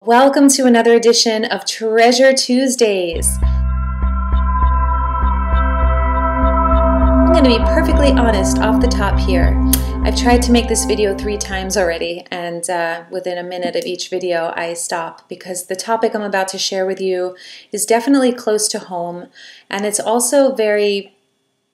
Welcome to another edition of Treasure Tuesdays. I'm going to be perfectly honest off the top here. I've tried to make this video 3 times already, and within a minute of each video I stop because the topic I'm about to share with you is definitely close to home, and it's also very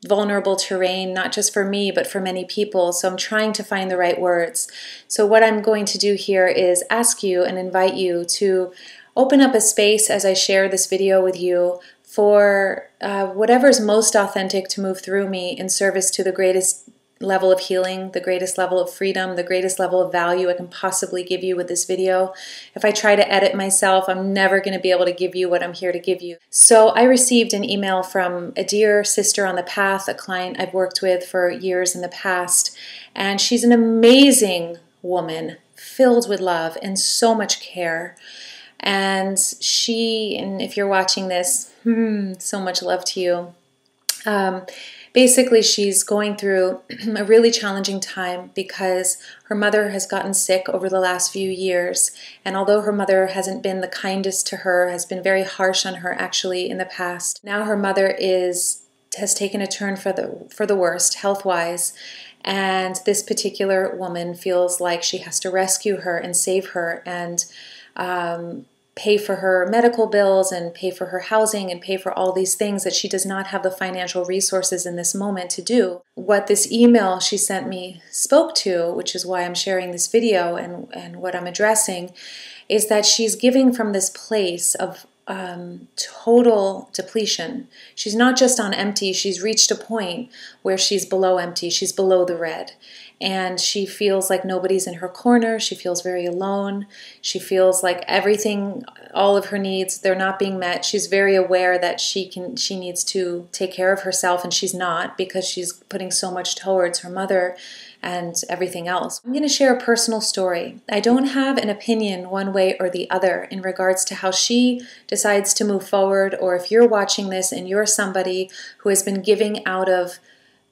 vulnerable terrain, not just for me, but for many people. So I'm trying to find the right words. So what I'm going to do here is ask you and invite you to open up a space as I share this video with you for whatever's most authentic to move through me in service to the greatest level of healing, the greatest level of freedom, the greatest level of value I can possibly give you with this video. If I try to edit myself, I'm never going to be able to give you what I'm here to give you. So I received an email from a dear sister on the path, a client I've worked with for years in the past, and she's an amazing woman, filled with love and so much care. And if you're watching this, so much love to you. Basically, she's going through a really challenging time because her mother has gotten sick over the last few years. And although her mother hasn't been the kindest to her, has been very harsh on her actually in the past, now her mother has taken a turn for the worst health-wise. And this particular woman feels like she has to rescue her and save her and pay for her medical bills and pay for her housing and pay for all these things that she does not have the financial resources in this moment to do. What this email she sent me spoke to, which is why I'm sharing this video and what I'm addressing, is that she's giving from this place of total depletion. She's not just on empty, she's reached a point where she's below empty, she's below the red. And she feels like nobody's in her corner. She feels very alone. She feels like everything, all of her needs, they're not being met. She's very aware that she needs to take care of herself, and she's not because she's putting so much towards her mother and everything else. I'm going to share a personal story. I don't have an opinion one way or the other in regards to how she decides to move forward, or if you're watching this and you're somebody who has been giving out of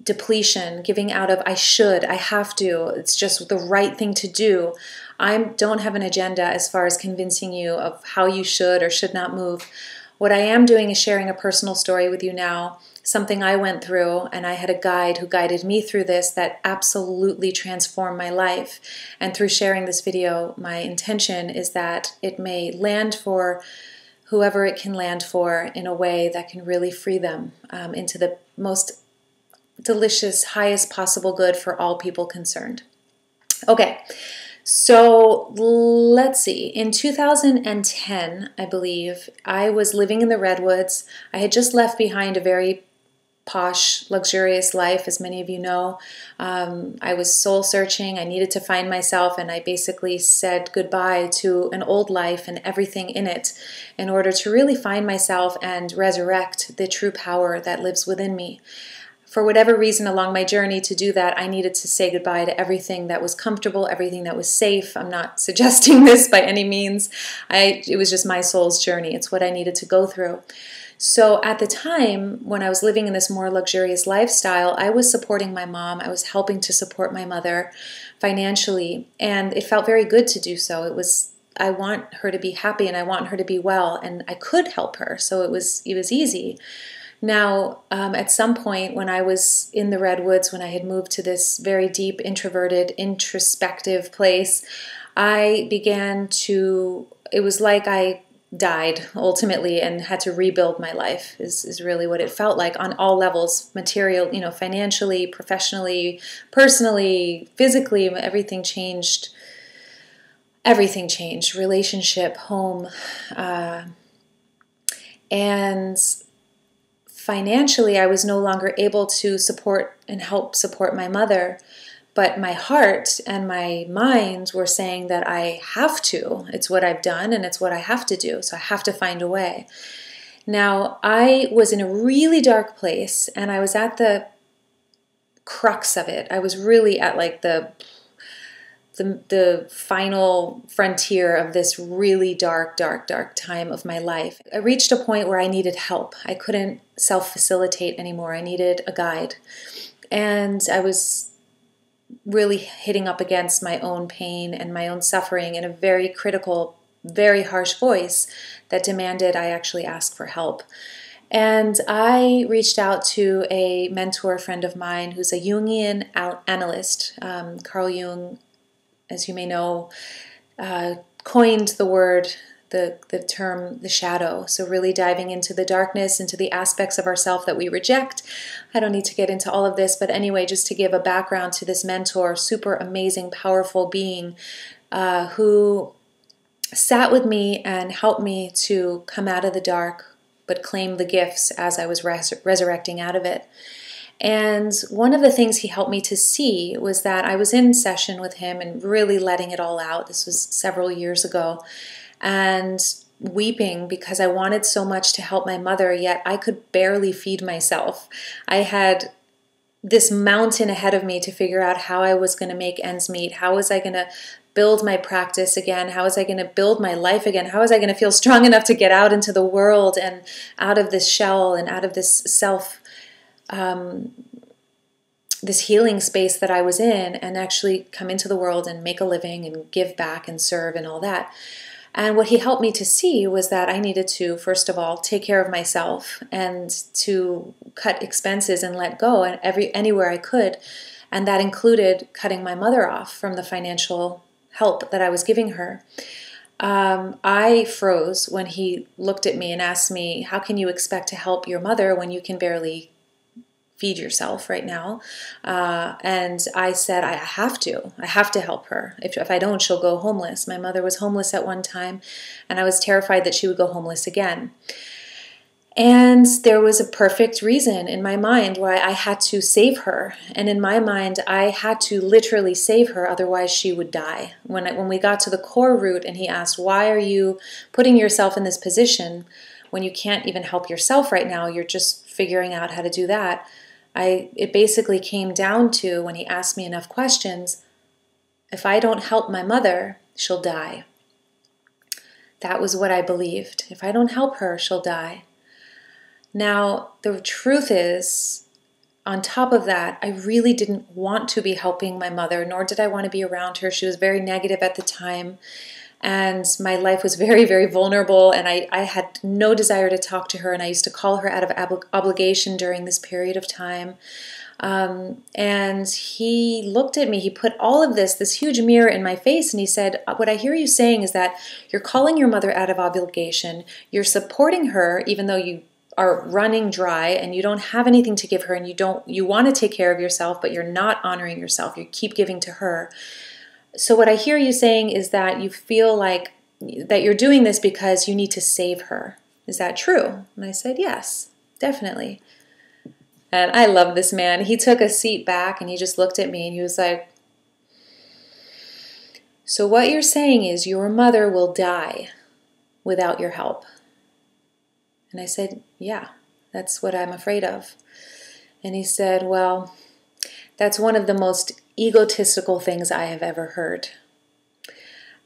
depletion, giving out of I should, I have to, it's just the right thing to do. I don't have an agenda as far as convincing you of how you should or should not move. What I am doing is sharing a personal story with you now, something I went through, and I had a guide who guided me through this that absolutely transformed my life. And through sharing this video, my intention is that it may land for whoever it can land for in a way that can really free them into the most delicious, highest possible good for all people concerned. Okay, so let's see. In 2010, I believe, I was living in the Redwoods. I had just left behind a very posh, luxurious life, as many of you know. I was soul searching. I needed to find myself, and I basically said goodbye to an old life and everything in it in order to really find myself and resurrect the true power that lives within me. For whatever reason along my journey to do that, I needed to say goodbye to everything that was comfortable, everything that was safe. I'm not suggesting this by any means. It was just my soul's journey. It's what I needed to go through. So at the time, when I was living in this more luxurious lifestyle, I was supporting my mom. I was helping to support my mother financially, and it felt very good to do so. I want her to be happy, and I want her to be well, and I could help her, so it was easy. Now, at some point when I was in the Redwoods, when I had moved to this very deep, introverted, introspective place, it was like I died ultimately and had to rebuild my life is really what it felt like on all levels, material, financially, professionally, personally, physically, everything changed. Everything changed, relationship, home, and financially, I was no longer able to support and help support my mother, but my heart and my mind were saying that I have to. It's what I've done, and it's what I have to do, so I have to find a way. Now, I was in a really dark place, and I was at the crux of it. I was really at like the final frontier of this really dark time of my life. I reached a point where I needed help. I couldn't self-facilitate anymore. I needed a guide. And I was really hitting up against my own pain and my own suffering in a very critical very harsh voice that demanded I actually ask for help. And I reached out to a mentor friend of mine who's a Jungian analyst. Carl Jung, as you may know, coined the term the shadow. So really diving into the darkness, into the aspects of ourself that we reject. I don't need to get into all of this, but anyway, just to give a background to this mentor, super amazing, powerful being who sat with me and helped me to come out of the dark, but claim the gifts as I was resurrecting out of it. And one of the things he helped me to see was that I was in session with him and really letting it all out. This was several years ago. And weeping because I wanted so much to help my mother, yet I could barely feed myself. I had this mountain ahead of me to figure out how I was going to make ends meet. How was I going to build my practice again? How was I going to build my life again? How was I going to feel strong enough to get out into the world and out of this shell and out of this this healing space that I was in, and actually come into the world and make a living and give back and serve and all that. And what he helped me to see was that I needed to, first of all, take care of myself and to cut expenses and let go and anywhere I could. And that included cutting my mother off from the financial help that I was giving her. I froze when he looked at me and asked me, how can you expect to help your mother when you can barely feed yourself right now? And I said, I have to help her. If I don't, she'll go homeless. My mother was homeless at one time, and I was terrified that she would go homeless again. And there was a perfect reason in my mind why I had to save her. And in my mind, I had to literally save her, otherwise she would die. When we got to the core root and he asked, why are you putting yourself in this position when you can't even help yourself right now? You're just figuring out how to do that. It basically came down to, when he asked me enough questions, if I don't help my mother, she'll die. That was what I believed. If I don't help her, she'll die. Now, the truth is, on top of that, I really didn't want to be helping my mother, nor did I want to be around her. She was very negative at the time, and my life was very, very vulnerable, and I had no desire to talk to her, and I used to call her out of obligation during this period of time. And he looked at me, he put all of this huge mirror in my face, and he said, what I hear you saying is that you're calling your mother out of obligation, you're supporting her even though you are running dry and you don't have anything to give her, and you want to take care of yourself, but you're not honoring yourself, you keep giving to her. So what I hear you saying is that you feel like that you're doing this because you need to save her. Is that true? And I said, yes, definitely. And I love this man. He took a seat back and he just looked at me and he was like, so what you're saying is your mother will die without your help. And I said, yeah, that's what I'm afraid of. And he said, well, that's one of the most egotistical things I have ever heard.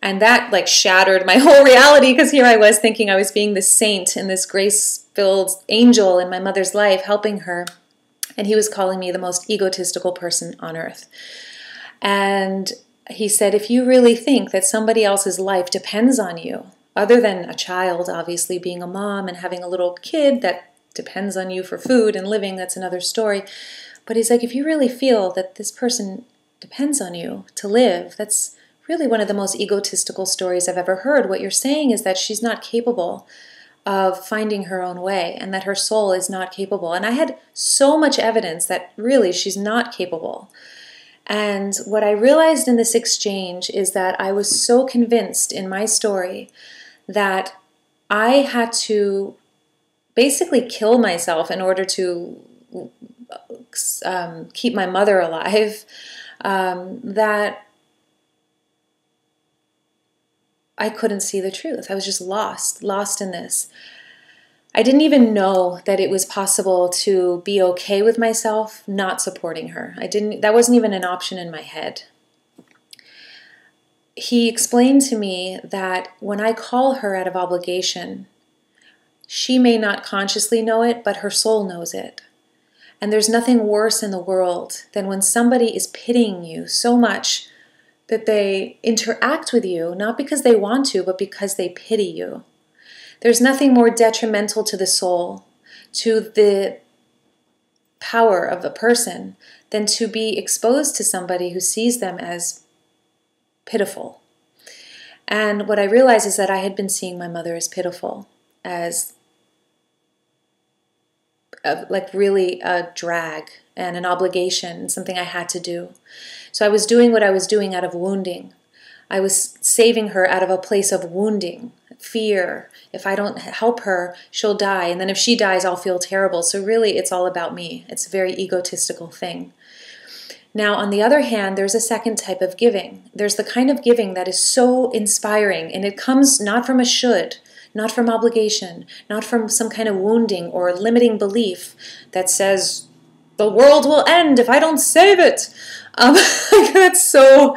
And that like shattered my whole reality, because here I was thinking I was being this saint and this grace-filled angel in my mother's life, helping her. And he was calling me the most egotistical person on earth. And he said, if you really think that somebody else's life depends on you, other than a child, obviously being a mom and having a little kid that depends on you for food and living, that's another story. But he's like, if you really feel that this person depends on you to live, that's really one of the most egotistical stories I've ever heard. What you're saying is that she's not capable of finding her own way, and that her soul is not capable. And I had so much evidence that really she's not capable. And what I realized in this exchange is that I was so convinced in my story that I had to basically kill myself in order to keep my mother alive, that I couldn't see the truth. I was just lost in this. I didn't even know that it was possible to be okay with myself not supporting her. That wasn't even an option in my head. He explained to me that when I call her out of obligation, she may not consciously know it, but her soul knows it. And there's nothing worse in the world than when somebody is pitying you so much that they interact with you, not because they want to, but because they pity you. There's nothing more detrimental to the soul, to the power of a person, than to be exposed to somebody who sees them as pitiful. And what I realized is that I had been seeing my mother as pitiful, as like really a drag and an obligation, something I had to do. So I was doing what I was doing out of wounding. I was saving her out of a place of wounding, fear. If I don't help her, she'll die. And then if she dies, I'll feel terrible. So really, it's all about me. It's a very egotistical thing. Now, on the other hand, there's a second type of giving. There's the kind of giving that is so inspiring, and it comes not from a should, not from obligation, not from some kind of wounding or limiting belief that says, the world will end if I don't save it. That's so...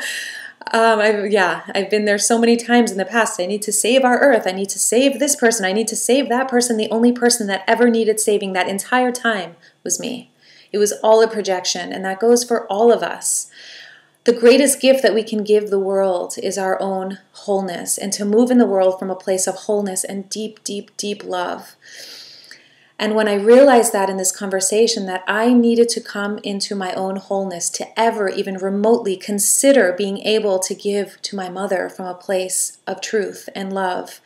I've been there so many times in the past. I need to save our earth. I need to save this person. I need to save that person. The only person that ever needed saving that entire time was me. It was all a projection, and that goes for all of us. The greatest gift that we can give the world is our own wholeness, and to move in the world from a place of wholeness and deep, deep, deep love. And when I realized that in this conversation, that I needed to come into my own wholeness to ever even remotely consider being able to give to my mother from a place of truth and love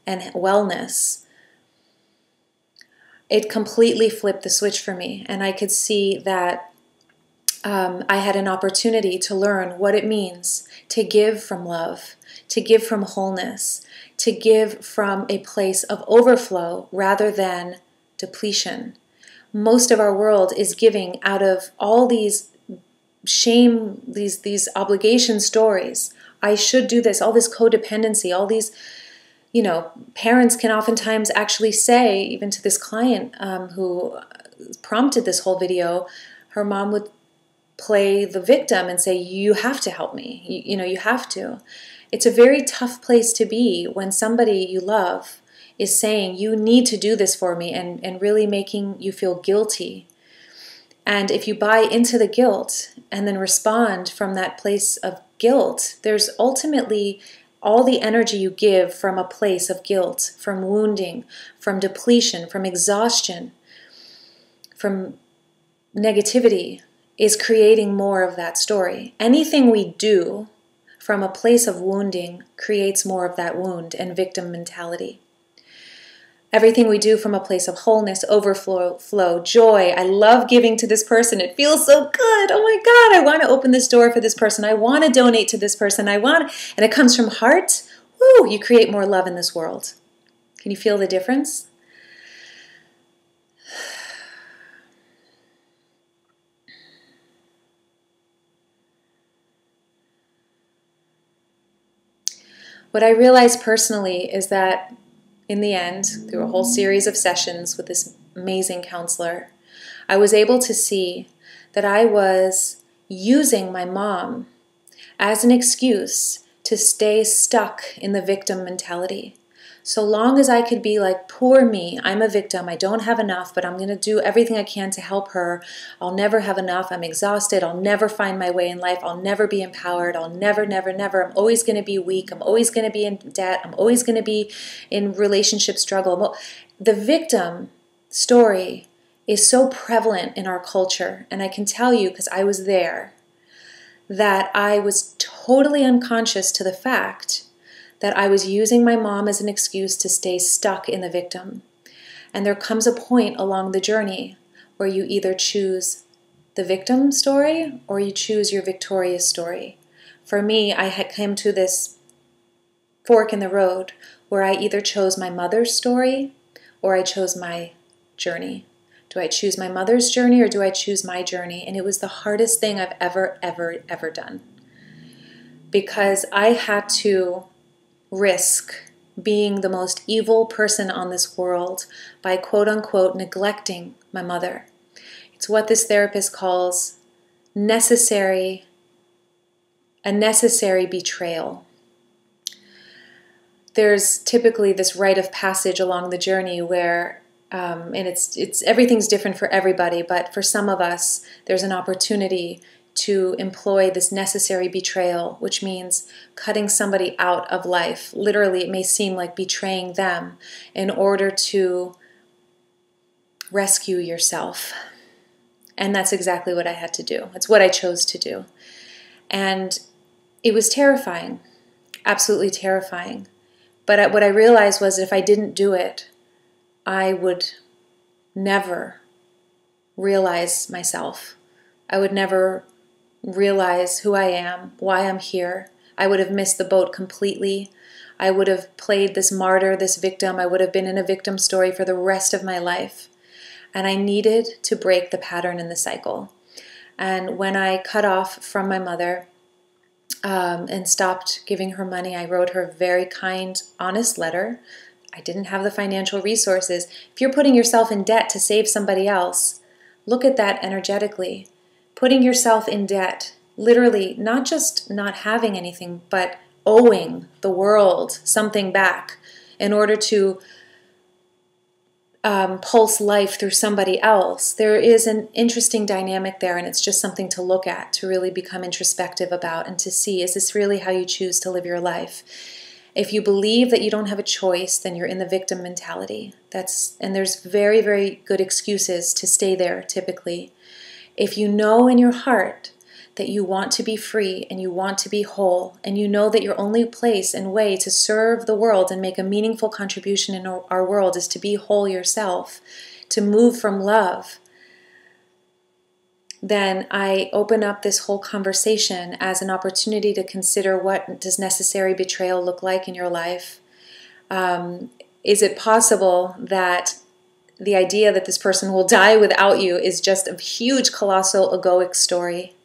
and wellness, it completely flipped the switch for me. And I could see that I had an opportunity to learn what it means to give from love, to give from wholeness, to give from a place of overflow rather than depletion. Most of our world is giving out of all these shame, these obligation stories. I should do this, all this codependency, all these, parents can oftentimes actually say, even to this client who prompted this whole video, her mom would play the victim and say, you have to help me. You have to. It's a very tough place to be when somebody you love is saying, you need to do this for me, and really making you feel guilty. And if you buy into the guilt and then respond from that place of guilt, there's ultimately all the energy you give from a place of guilt, from wounding, from depletion, from exhaustion, from negativity, is creating more of that story. Anything we do from a place of wounding creates more of that wound and victim mentality. Everything we do from a place of wholeness, overflow, joy. I love giving to this person. It feels so good. Oh my God, I want to open this door for this person. I want to donate to this person. And it comes from heart. Woo, you create more love in this world. Can you feel the difference? What I realized personally is that in the end, through a whole series of sessions with this amazing counselor, I was able to see that I was using my mom as an excuse to stay stuck in the victim mentality. So long as I could be like, poor me, I'm a victim, I don't have enough, but I'm going to do everything I can to help her. I'll never have enough, I'm exhausted, I'll never find my way in life, I'll never be empowered, I'll never, I'm always going to be weak, I'm always going to be in debt, I'm always going to be in relationship struggle. The victim story is so prevalent in our culture, and I can tell you, because I was there, that I was totally unconscious to the fact that I was using my mom as an excuse to stay stuck in the victim. And there comes a point along the journey where you either choose the victim story or you choose your victorious story. For me, I had come to this fork in the road where I either chose my mother's story or I chose my journey. Do I choose my mother's journey or do I choose my journey? And it was the hardest thing I've ever done. Because I had to risk being the most evil person on this world by quote-unquote neglecting my mother. It's what this therapist calls a necessary betrayal. There's typically this rite of passage along the journey where, and it's everything's different for everybody, but for some of us, there's an opportunity to employ this necessary betrayal, which means cutting somebody out of life. Literally, it may seem like betraying them in order to rescue yourself. And that's exactly what I had to do. It's what I chose to do. And it was terrifying, absolutely terrifying. But what I realized was if I didn't do it, I would never realize myself. I would never realize who I am, why I'm here. I would have missed the boat completely. I would have played this martyr, this victim. I would have been in a victim story for the rest of my life. And I needed to break the pattern in the cycle. And when I cut off from my mother and stopped giving her money, I wrote her a very kind, honest letter. I didn't have the financial resources. If you're putting yourself in debt to save somebody else, look at that energetically. Putting yourself in debt, literally not just not having anything, but owing the world something back in order to pulse life through somebody else. There is an interesting dynamic there, and it's just something to look at, to really become introspective about and to see, is this really how you choose to live your life? If you believe that you don't have a choice, then you're in the victim mentality. And there's very, very good excuses to stay there typically. If you know in your heart that you want to be free and you want to be whole, and you know that your only place and way to serve the world and make a meaningful contribution in our world is to be whole yourself, to move from love, then I open up this whole conversation as an opportunity to consider, what does necessary betrayal look like in your life? Is it possible that the idea that this person will die without you is just a huge, colossal egoic story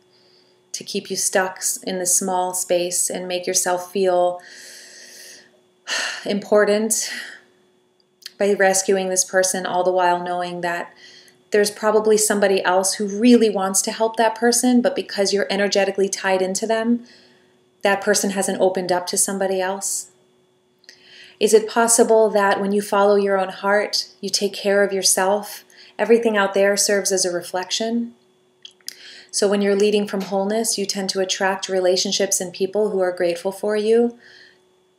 to keep you stuck in this small space and make yourself feel important by rescuing this person, all the while knowing that there's probably somebody else who really wants to help that person, but because you're energetically tied into them, that person hasn't opened up to somebody else? Is it possible that when you follow your own heart, you take care of yourself, everything out there serves as a reflection? So when you're leading from wholeness, you tend to attract relationships and people who are grateful for you.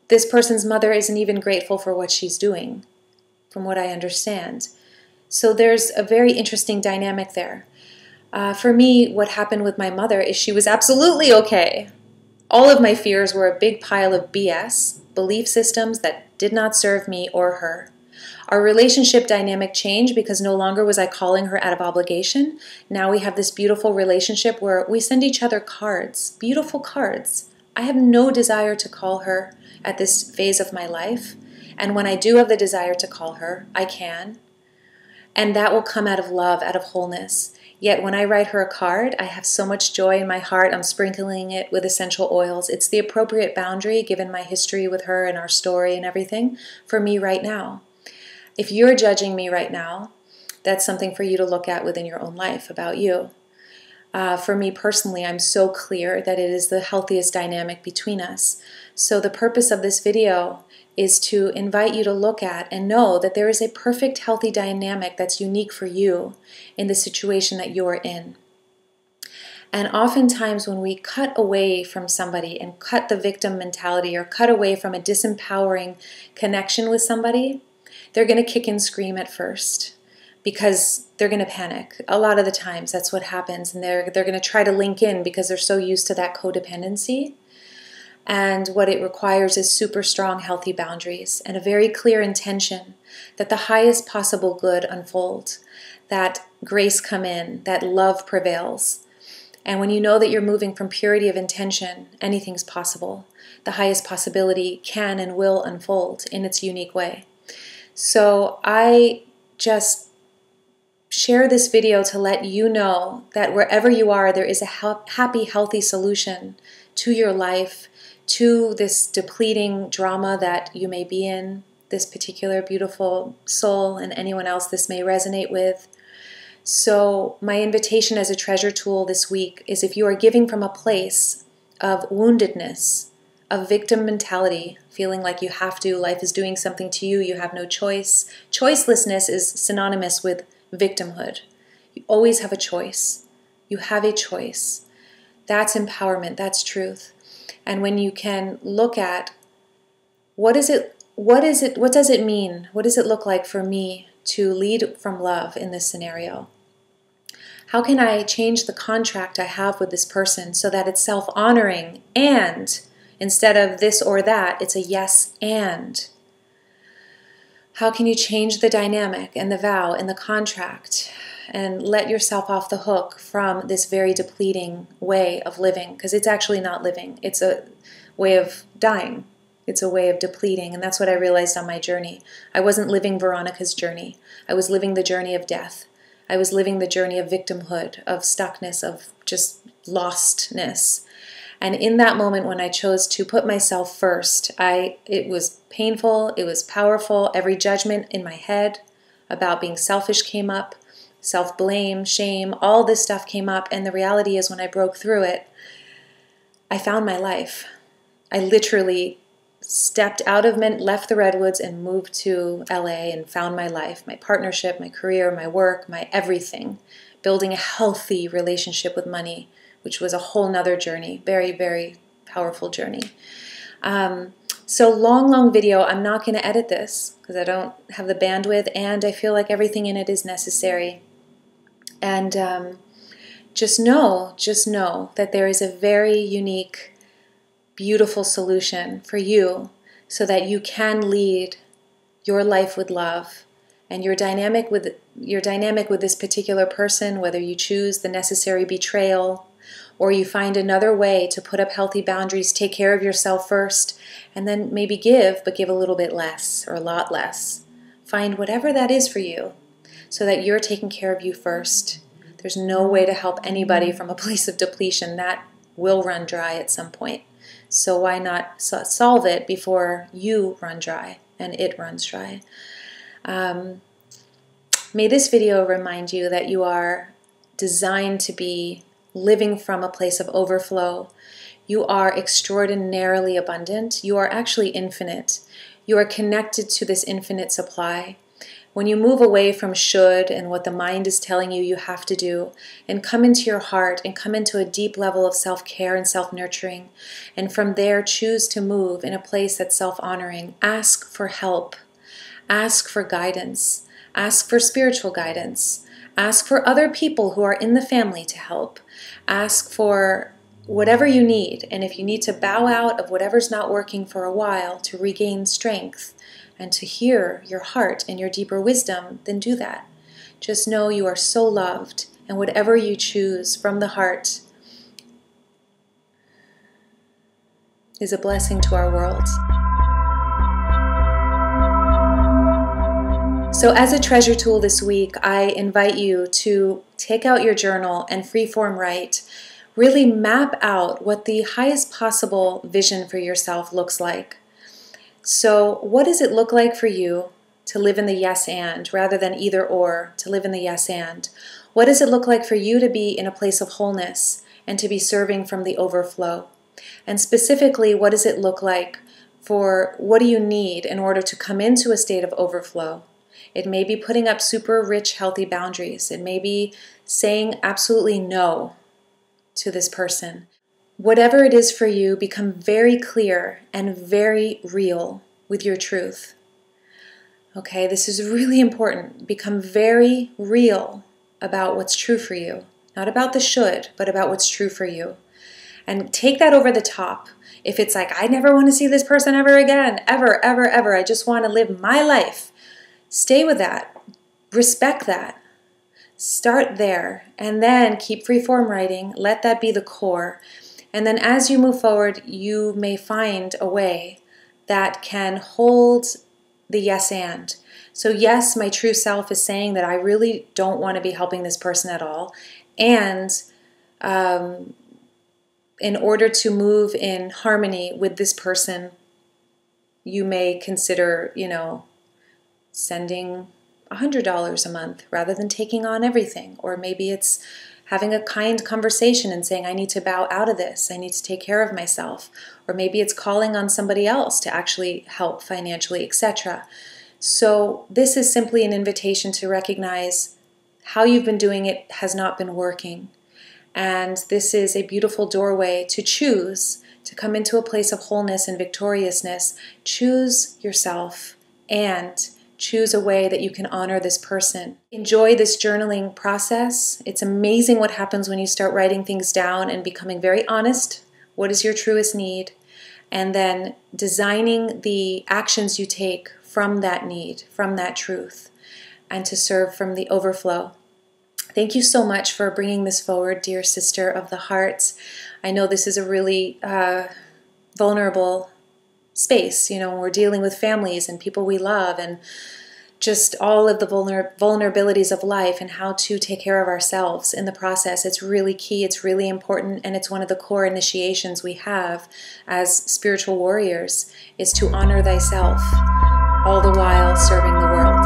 This person's mother isn't even grateful for what she's doing, from what I understand. So there's a very interesting dynamic there. For me, what happened with my mother is she was absolutely okay. All of my fears were a big pile of BS, belief systems that did not serve me or her. Our relationship dynamic changed because no longer was I calling her out of obligation. Now we have this beautiful relationship where we send each other cards, beautiful cards. I have no desire to call her at this phase of my life. And when I do have the desire to call her, I can. And that will come out of love, out of wholeness. Yet when I write her a card, I have so much joy in my heart. I'm sprinkling it with essential oils. It's the appropriate boundary, given my history with her and our story and everything, for me right now. If you're judging me right now, that's something for you to look at within your own life about you. For me personally, I'm so clear that it is the healthiest dynamic between us. So the purpose of this video is to invite you to look at and know that there is a perfect, healthy dynamic that's unique for you in the situation that you're in. And oftentimes when we cut away from somebody and cut the victim mentality or cut away from a disempowering connection with somebody, they're going to kick and scream at first because they're going to panic. A lot of the times that's what happens, and they're going to try to link in because they're so used to that codependency. And what it requires is super strong, healthy boundaries and a very clear intention that the highest possible good unfold, that grace come in, that love prevails. And when you know that you're moving from purity of intention, anything's possible. The highest possibility can and will unfold in its unique way. So I just share this video to let you know that wherever you are, there is a happy, healthy solution to your life, to this depleting drama that you may be in, this particular beautiful soul, and anyone else this may resonate with. So my invitation as a treasure tool this week is, if you are giving from a place of woundedness, of victim mentality, feeling like you have to, life is doing something to you, you have no choice. Choicelessness is synonymous with victimhood. You always have a choice. You have a choice. That's empowerment, that's truth. And when you can look at what does it mean? What does it look like for me to lead from love in this scenario? How can I change the contract I have with this person so that it's self-honoring, and instead of this or that, it's a yes and? How can you change the dynamic and the vow and the contract and let yourself off the hook from this very depleting way of living? Because it's actually not living. It's a way of dying. It's a way of depleting. And that's what I realized on my journey. I wasn't living Veronica's journey. I was living the journey of death. I was living the journey of victimhood, of stuckness, of just lostness. And in that moment when I chose to put myself first, it was painful, it was powerful. Every judgment in my head about being selfish came up, self-blame, shame, all this stuff came up. And the reality is when I broke through it, I found my life. I literally stepped out of left the Redwoods and moved to LA and found my life, my partnership, my career, my work, my everything. Building a healthy relationship with money, which was a whole nother journey. Very, very powerful journey. So long video. I'm not going to edit this because I don't have the bandwidth, and I feel like everything in it is necessary. And just know that there is a very unique, beautiful solution for you so that you can lead your life with love. And your dynamic with this particular person, whether you choose the necessary betrayal or you find another way to put up healthy boundaries, take care of yourself first, and then maybe give, but give a little bit less or a lot less. Find whatever that is for you so that you're taking care of you first. There's no way to help anybody from a place of depletion. That will run dry at some point. So why not solve it before you run dry and it runs dry? May this video remind you that you are designed to be living from a place of overflow. You are extraordinarily abundant. You are actually infinite. You are connected to this infinite supply. When you move away from should and what the mind is telling you you have to do, and come into your heart and come into a deep level of self-care and self-nurturing, and from there choose to move in a place that's self-honoring, ask for help. Ask for guidance. Ask for spiritual guidance. Ask for other people who are in the family to help. Ask for whatever you need. And if you need to bow out of whatever's not working for a while to regain strength and to hear your heart and your deeper wisdom, then do that. Just know you are so loved, and whatever you choose from the heart is a blessing to our world. So as a treasure tool this week, I invite you to take out your journal and freeform write. Really map out what the highest possible vision for yourself looks like. So what does it look like for you to live in the yes and rather than either or, to live in the yes and? What does it look like for you to be in a place of wholeness and to be serving from the overflow? And specifically, what does it look like for what do you need in order to come into a state of overflow? It may be putting up super rich, healthy boundaries. It may be saying absolutely no to this person. Whatever it is for you, become very clear and very real with your truth. Okay, this is really important. Become very real about what's true for you. Not about the should, but about what's true for you. And take that over the top. If it's like, I never want to see this person ever again, ever, ever, ever. I just want to live my life. Stay with that. Respect that. Start there. And then keep freeform writing. Let that be the core. And then as you move forward, you may find a way that can hold the yes and. So yes, my true self is saying that I really don't want to be helping this person at all. And in order to move in harmony with this person, you may consider, sending $100 a month rather than taking on everything. Or maybe it's having a kind conversation and saying, I need to bow out of this. I need to take care of myself. Or maybe it's calling on somebody else to actually help financially, etc. So this is simply an invitation to recognize how you've been doing it has not been working. And this is a beautiful doorway to choose, to come into a place of wholeness and victoriousness. Choose yourself and choose a way that you can honor this person. Enjoy this journaling process. It's amazing what happens when you start writing things down and becoming very honest. What is your truest need? And then designing the actions you take from that need, from that truth, and to serve from the overflow. Thank you so much for bringing this forward, dear sister of the hearts. I know this is a really vulnerable space. You know, we're dealing with families and people we love and just all of the vulnerabilities of life and how to take care of ourselves in the process. It's really key, it's really important, and it's one of the core initiations we have as spiritual warriors, is to honor thyself, all the while serving the world.